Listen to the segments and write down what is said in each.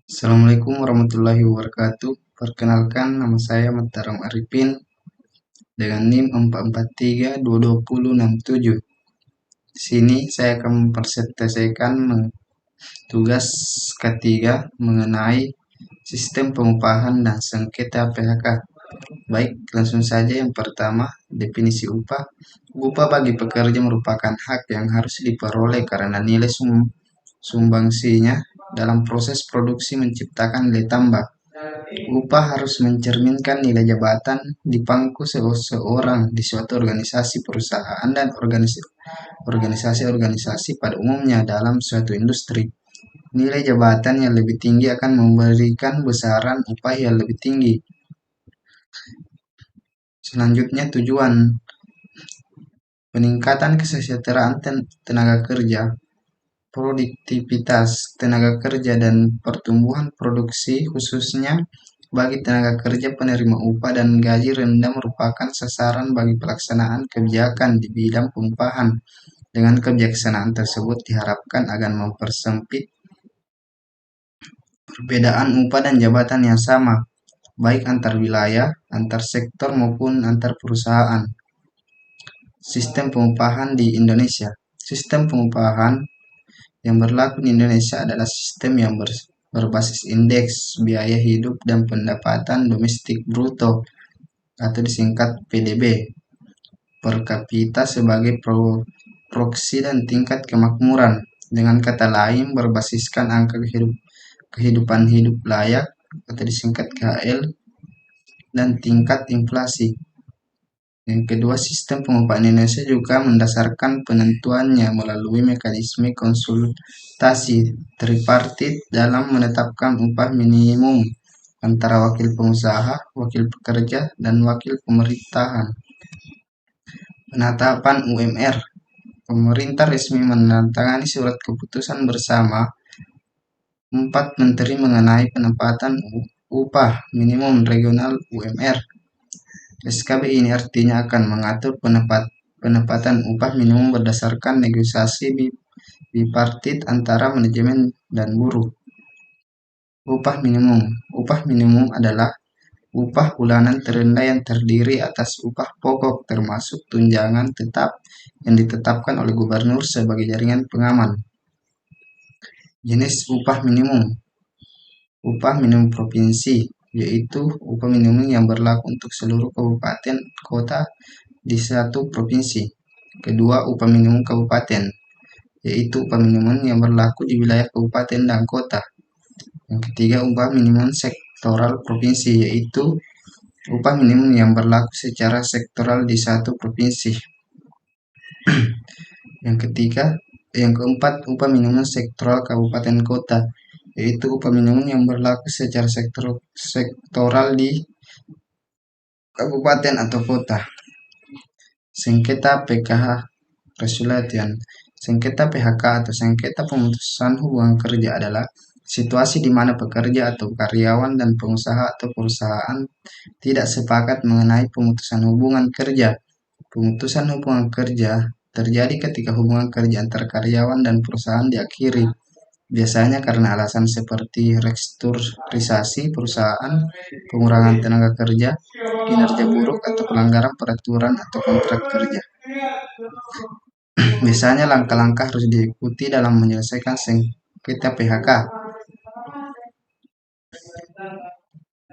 Assalamualaikum warahmatullahi wabarakatuh. Perkenalkan, nama saya Mataram Arifin dengan NIM 4432267. Di sini saya akan mempresentasikan tugas ketiga mengenai sistem pengupahan dan sengketa PHK. Baik, langsung saja. Yang pertama, definisi upah. Upah bagi pekerja merupakan hak yang harus diperoleh karena nilai sumbangsinya dalam proses produksi menciptakan nilai tambah. Upah harus mencerminkan nilai jabatan di pangku seseorang di suatu organisasi perusahaan dan organisasi-organisasi pada umumnya dalam suatu industri. Nilai jabatan yang lebih tinggi akan memberikan besaran upah yang lebih tinggi. Selanjutnya, tujuan peningkatan kesejahteraan tenaga kerja, produktivitas tenaga kerja, dan pertumbuhan produksi khususnya bagi tenaga kerja penerima upah dan gaji rendah merupakan sasaran bagi pelaksanaan kebijakan di bidang pengupahan. Dengan kebijaksanaan tersebut diharapkan akan mempersempit perbedaan upah dan jabatan yang sama, baik antar wilayah, antar sektor maupun antar perusahaan. Sistem pengupahan di Indonesia. Sistem pengupahan yang berlaku di Indonesia adalah sistem yang berbasis indeks biaya hidup dan pendapatan domestik bruto atau disingkat PDB per kapita sebagai proksi dan tingkat kemakmuran. Dengan kata lain, berbasiskan angka kehidupan hidup layak atau disingkat KHL dan tingkat inflasi. Yang kedua, sistem pengupahan Indonesia juga mendasarkan penentuannya melalui mekanisme konsultasi tripartit dalam menetapkan upah minimum antara wakil pengusaha, wakil pekerja, dan wakil pemerintahan. Penetapan UMR. Pemerintah resmi menandatangani surat keputusan bersama 4 menteri mengenai penempatan upah minimum regional UMR. SKB ini artinya akan mengatur penempatan upah minimum berdasarkan negosiasi bipartit antara manajemen dan buruh. Upah minimum. Upah minimum adalah upah bulanan terendah yang terdiri atas upah pokok termasuk tunjangan tetap yang ditetapkan oleh gubernur sebagai jaringan pengaman. Jenis upah minimum. Upah minimum provinsi, yaitu upah minimum yang berlaku untuk seluruh kabupaten kota di satu provinsi. Kedua, upah minimum kabupaten, yaitu upah minimum yang berlaku di wilayah kabupaten dan kota. Yang ketiga, upah minimum sektoral provinsi, yaitu upah minimum yang berlaku secara sektoral di satu provinsi. Yang keempat, upah minimum sektoral kabupaten kota, yaitu upah minimum yang berlaku secara sektoral di kabupaten atau kota. Sengketa PKH Resolution. Sengketa PHK atau sengketa pemutusan hubungan kerja adalah situasi di mana pekerja atau karyawan dan pengusaha atau perusahaan tidak sepakat mengenai pemutusan hubungan kerja. Pemutusan hubungan kerja terjadi ketika hubungan kerja antar karyawan dan perusahaan diakhiri, biasanya karena alasan seperti restrukturisasi perusahaan, pengurangan tenaga kerja, kinerja buruk, atau pelanggaran peraturan atau kontrak kerja. Biasanya langkah-langkah harus diikuti dalam menyelesaikan sengketa PHK.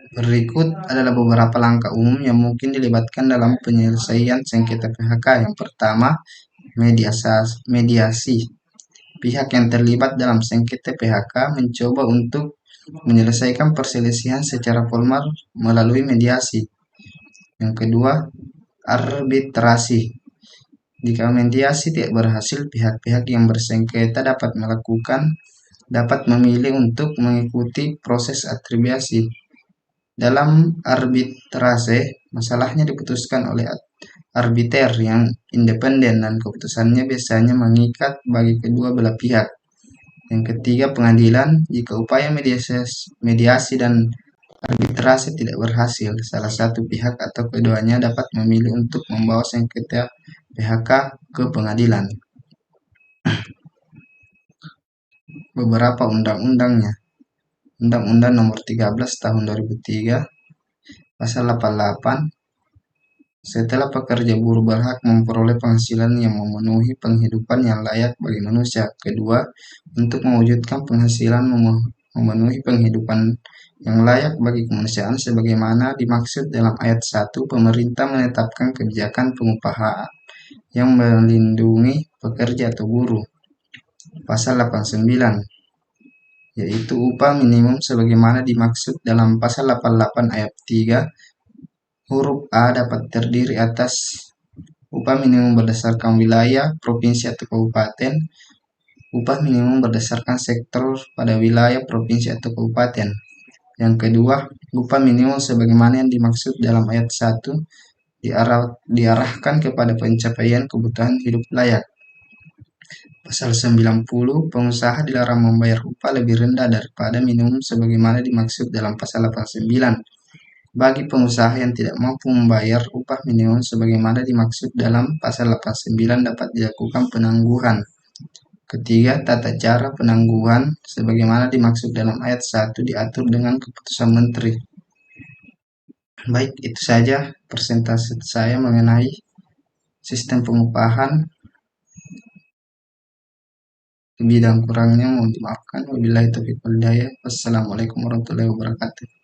Berikut adalah beberapa langkah umum yang mungkin dilibatkan dalam penyelesaian sengketa PHK. Yang pertama, mediasi. Pihak yang terlibat dalam sengketa PHK mencoba untuk menyelesaikan perselisihan secara formal melalui mediasi. Yang kedua, arbitrasi. Jika mediasi tidak berhasil, pihak-pihak yang bersengketa dapat memilih untuk mengikuti proses arbitrasi. Dalam arbitrase, masalahnya diputuskan oleh arbiter yang independen dan keputusannya biasanya mengikat bagi kedua belah pihak. Yang ketiga, pengadilan. Jika upaya mediasi dan arbitrase tidak berhasil, salah satu pihak atau keduanya dapat memilih untuk membawa sengketa PHK ke pengadilan. Beberapa undang-undangnya. Undang-Undang Nomor 13 Tahun 2003, Pasal 88, setelah pekerja buruh berhak memperoleh penghasilan yang memenuhi penghidupan yang layak bagi manusia. Kedua, untuk mewujudkan penghasilan memenuhi penghidupan yang layak bagi kemanusiaan sebagaimana dimaksud dalam ayat 1, pemerintah menetapkan kebijakan pengupahan yang melindungi pekerja atau buruh. Pasal 89, yaitu upah minimum sebagaimana dimaksud dalam pasal 88 ayat 3 huruf A dapat terdiri atas upah minimum berdasarkan wilayah, provinsi atau kabupaten, upah minimum berdasarkan sektor pada wilayah, provinsi atau kabupaten. Yang kedua, upah minimum sebagaimana yang dimaksud dalam ayat 1 diarahkan kepada pencapaian kebutuhan hidup layak. Pasal 90, pengusaha dilarang membayar upah lebih rendah daripada minimum sebagaimana dimaksud dalam pasal 89. Bagi pengusaha yang tidak mampu membayar upah minimum sebagaimana dimaksud dalam pasal 89 dapat dilakukan penangguhan. Ketiga, tata cara penangguhan sebagaimana dimaksud dalam ayat 1 diatur dengan keputusan menteri. Baik, itu saja presentasi saya mengenai sistem pengupahan. Lebih dan kurangnya mohon dimaafkan. Wabillahi taufiq wal hidayah. Wassalamualaikum warahmatullahi wabarakatuh.